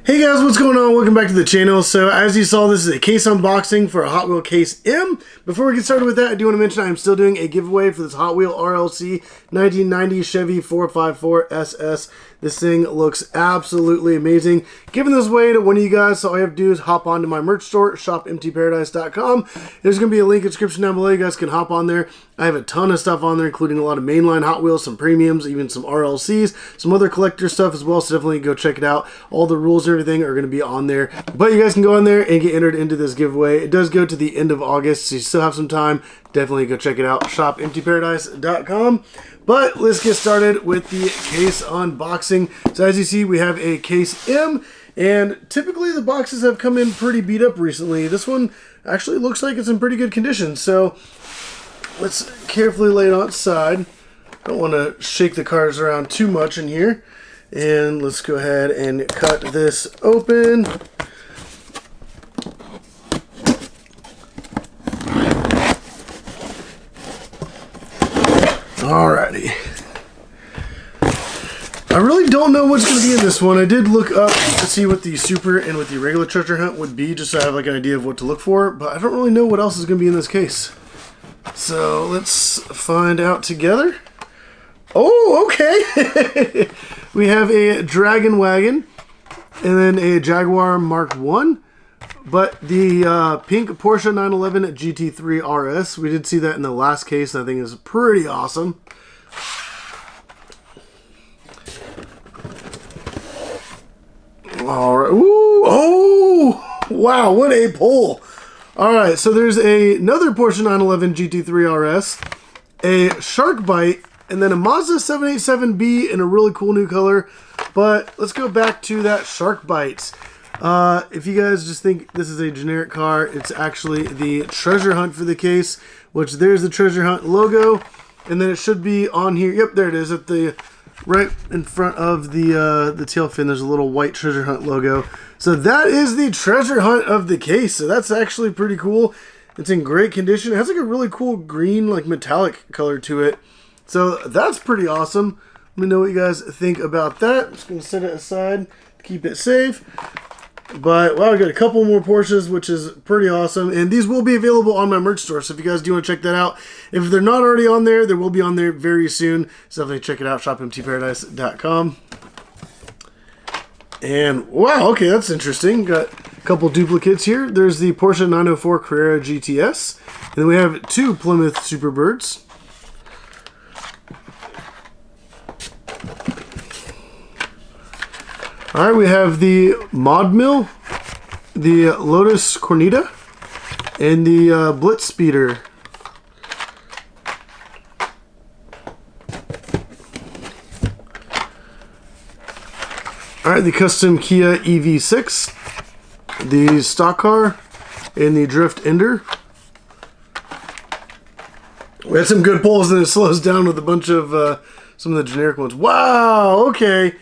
Hey guys, what's going on? Welcome back to the channel. So as you saw, this is a case unboxing for a Hot Wheel Case M. Before we get started with that, I do want to mention I'm still doing a giveaway for this Hot Wheel RLC 1990 Chevy 454 SS. This thing looks absolutely amazing. Giving this away to one of you guys, so all you have to do is hop onto my merch store, shopemptyparadise.com. There's going to be a link in the description down below. You guys can hop on there. I have a ton of stuff on there, including a lot of mainline Hot Wheels, some premiums, even some RLCs, some other collector stuff as well, so definitely go check it out. All the rules and everything are going to be on there. But you guys can go on there and get entered into this giveaway. It does go to the end of August, so you still have some time. Definitely go check it out, shopemptyparadise.com. But let's get started with the case unboxing. So as you see, we have a Case M, and typically the boxes have come in pretty beat up recently. This one actually looks like it's in pretty good condition. So let's carefully lay it outside. Don't want to shake the cars around too much in here. And let's go ahead and cut this open. Alrighty. I really don't know what's going to be in this one. I did look up to see what the super and what the regular treasure hunt would be, just so I have like an idea of what to look for, but I don't really know what else is going to be in this case. So let's find out together. Oh, okay. We have a Dragon Wagon and then a Jaguar Mark 1. But the pink Porsche 911 GT3 RS, we did see that in the last case. I think is pretty awesome. All right. Ooh, oh, wow, what a pull. All right, so there's another Porsche 911 GT3 RS, a Shark Bite, and then a Mazda 787B in a really cool new color. But let's go back to that Shark Bite. If you guys just think this is a generic car, it's actually the treasure hunt for the case, which there's the treasure hunt logo, and then it should be on here. Yep, there it is at the right in front of the tail fin. There's a little white treasure hunt logo. So that is the treasure hunt of the case. So that's actually pretty cool. It's in great condition. It has like a really cool green, like metallic color to it. So that's pretty awesome. Let me know what you guys think about that. I'm just gonna set it aside to keep it safe. But, well, I got a couple more Porsches, which is pretty awesome. And these will be available on my merch store. So if you guys do want to check that out, if they're not already on there, they will be on there very soon. So definitely check it out, shopemptyparadise.com. And, wow, okay, that's interesting. Got a couple duplicates here. There's the Porsche 904 Carrera GTS. And then we have two Plymouth Superbirds. Alright, we have the Mod Mill, the Lotus Cornita, and the Blitz Speeder. Alright, the custom Kia EV6, the stock car, and the Drift Ender. We had some good pulls, and it slows down with a bunch of some of the generic ones. Wow, okay.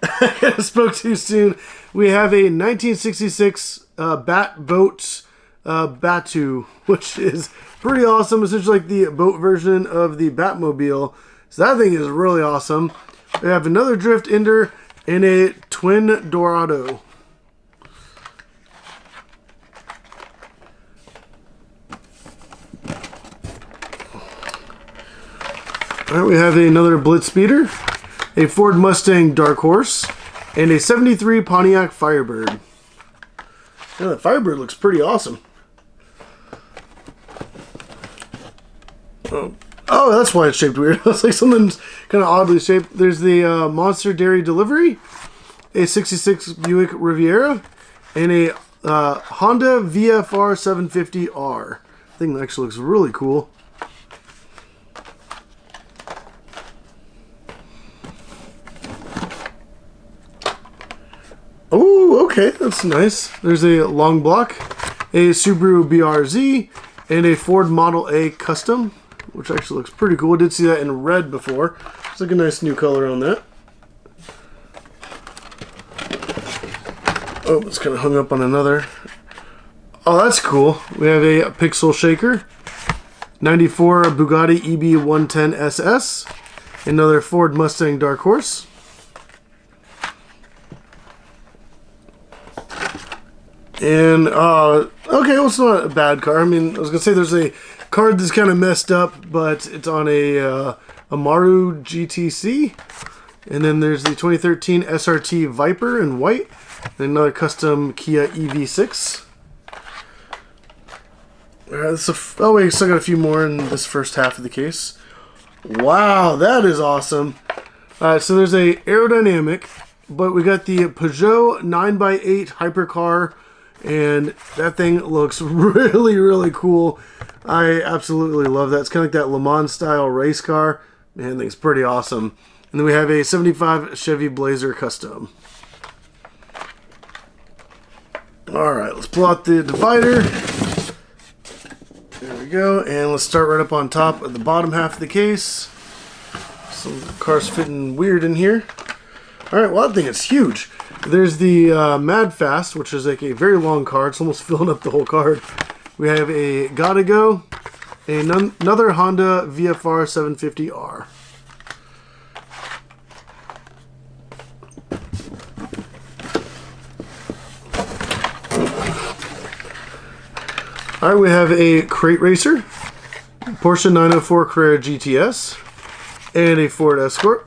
I spoke too soon. We have a 1966 Bat Boat Batu, which is pretty awesome. Essentially like the boat version of the Batmobile. So that thing is really awesome. We have another Drift Ender and a Twin Dorado. Alright, we have another Blitz Speeder, a Ford Mustang Dark Horse, and a 73 Pontiac Firebird. Yeah, the Firebird looks pretty awesome. Oh, that's why it's shaped weird. It's like something's kind of oddly shaped. There's the Monster Dairy Delivery, a 66 Buick Riviera, and a Honda VFR 750R. I think that actually looks really cool. Oh, okay, that's nice. There's a long block, a Subaru BRZ, and a Ford Model A Custom, which actually looks pretty cool. I did see that in red before. It's like a nice new color on that. Oh, it's kind of hung up on another. Oh, that's cool. We have a Pixel Shaker, 94 Bugatti EB110 SS, another Ford Mustang Dark Horse, And, okay, well, it's not a bad car. I mean, I was going to say there's a card that's kind of messed up, but it's on a Amaru GTC. And then there's the 2013 SRT Viper in white. And another custom Kia EV6. Oh, wait, still got a few more in this first half of the case. Wow, that is awesome. Alright, so there's a aerodynamic, but we got the Peugeot 9x8 hypercar, and that thing looks really, really cool. I absolutely love that. It's kind of like that Le Mans style race car. Man, that thing's pretty awesome. And then we have a 75 Chevy Blazer Custom. Alright, let's pull out the divider. There we go, and let's start right up on top of the bottom half of the case. Some cars fitting weird in here. Alright, well, that thing is huge. There's the Mad Fast, which is like a very long card. It's almost filling up the whole card. We have a Gotta Go, another Honda VFR 750R. Alright, we have a Crate Racer, Porsche 904 Carrera GTS, and a Ford Escort.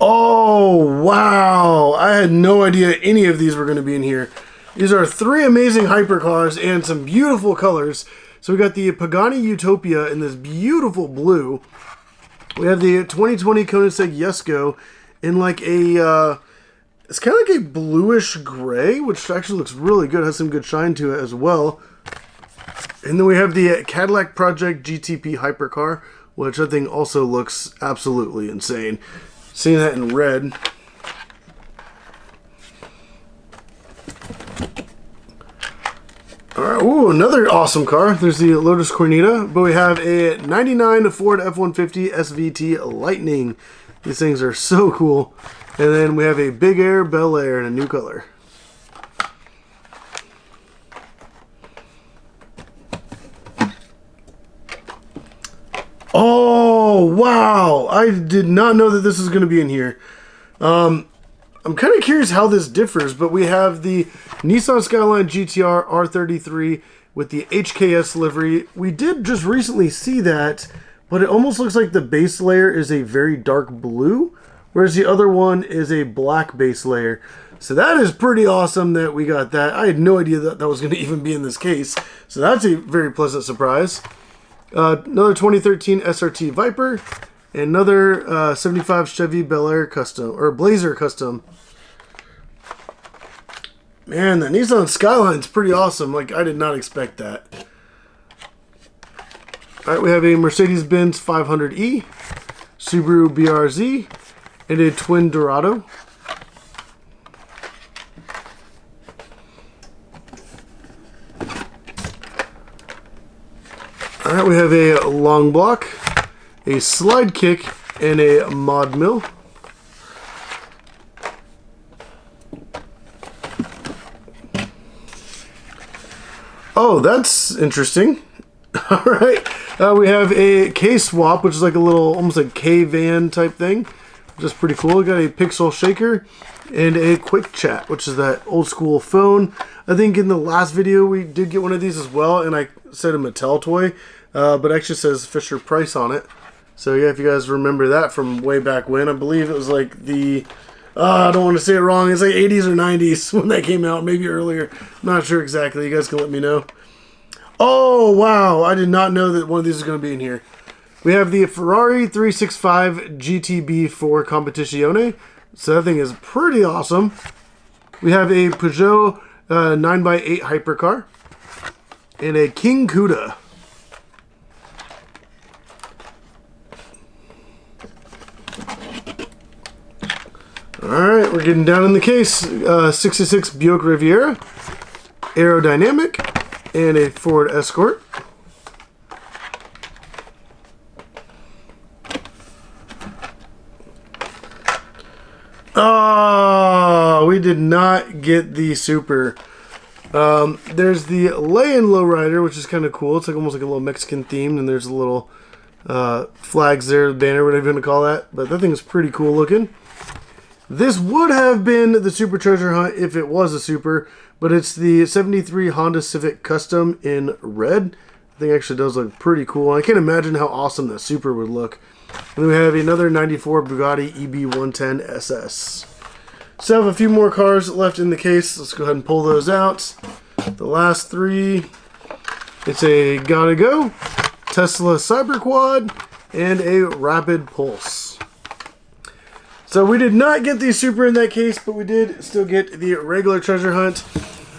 Oh, wow! I had no idea any of these were going to be in here. These are three amazing hypercars and some beautiful colors. So we got the Pagani Utopia in this beautiful blue. We have the 2020 Koenigsegg Jesko in like a, it's kind of like a bluish gray, which actually looks really good. Has some good shine to it as well. And then we have the Cadillac Project GTP hypercar, which I think also looks absolutely insane. Seeing that in red. Alright, ooh, another awesome car. There's the Lotus Cornita, but we have a 99 Ford F-150 SVT Lightning. These things are so cool. And then we have a Big Air Bel Air in a new color. Oh, wow. I did not know that this was going to be in here. I'm kind of curious how this differs, but we have the Nissan Skyline GTR R33 with the HKS livery. We did just recently see that, but it almost looks like the base layer is a very dark blue, whereas the other one is a black base layer. So that is pretty awesome that we got that. I had no idea that that was going to even be in this case. So that's a very pleasant surprise. Another 2013 SRT Viper, and another 75 Chevy Bel Air Custom, or Blazer Custom. Man, the Nissan Skyline's pretty awesome. Like, I did not expect that. Alright, we have a Mercedes-Benz 500E, Subaru BRZ, and a Twin Dorado. Alright, we have a long block, a slide kick, and a mod mill. Oh, that's interesting. Alright, we have a K-Swap, which is like a little, almost like K-Van type thing, which is pretty cool. We got a Pixel Shaker and a Quick Chat, which is that old school phone. I think in the last video we did get one of these as well, and I said a Mattel toy, but it actually says Fisher Price on it. So yeah, if you guys remember that from way back when, I believe it was like the, I don't want to say it wrong, it's like 80s or 90s when that came out, maybe earlier. I'm not sure exactly, you guys can let me know. Oh, wow, I did not know that one of these is going to be in here. We have the Ferrari 365 GTB4 Competizione. So that thing is pretty awesome. We have a Peugeot 9x8 hypercar and a King Cuda. Alright, we're getting down in the case. 66 Buick Riviera, aerodynamic, and a Ford Escort. Oh, we did not get the Super. There's the lay-in lowrider, which is kind of cool. It's like almost like a little Mexican themed, and there's a little flags there, banner, whatever you want to call that. But that thing is pretty cool looking. This would have been the Super Treasure Hunt if it was a Super, but it's the 73 Honda Civic Custom in red. I think it actually does look pretty cool. I can't imagine how awesome that Super would look. And then we have another 94 Bugatti EB110 SS. So I have a few more cars left in the case. Let's go ahead and pull those out. The last three, it's a Gotta Go, Tesla Cyberquad, and a Rapid Pulse. So we did not get the Super in that case, but we did still get the regular treasure hunt.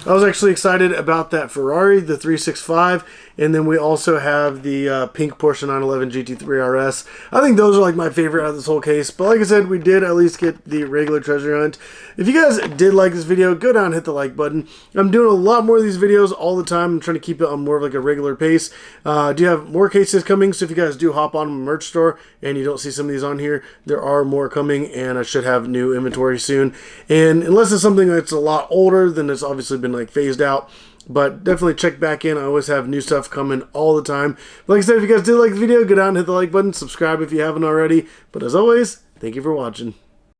I was actually excited about that Ferrari, the 365, and then we also have the pink Porsche 911 GT3 RS. I think those are like my favorite out of this whole case, but like I said, we did at least get the regular treasure hunt. If you guys did like this video, go down and hit the like button. I'm doing a lot more of these videos all the time. I'm trying to keep it on more of like a regular pace. Do you have more cases coming? So if you guys do hop on my merch store and you don't see some of these on here, there are more coming, and I should have new inventory soon. And unless it's something that's a lot older, then it's obviously been like phased out. But definitely check back in. I always have new stuff coming all the time. But like I said, if you guys did like the video, go down and hit the like button. Subscribe if you haven't already. But as always, thank you for watching.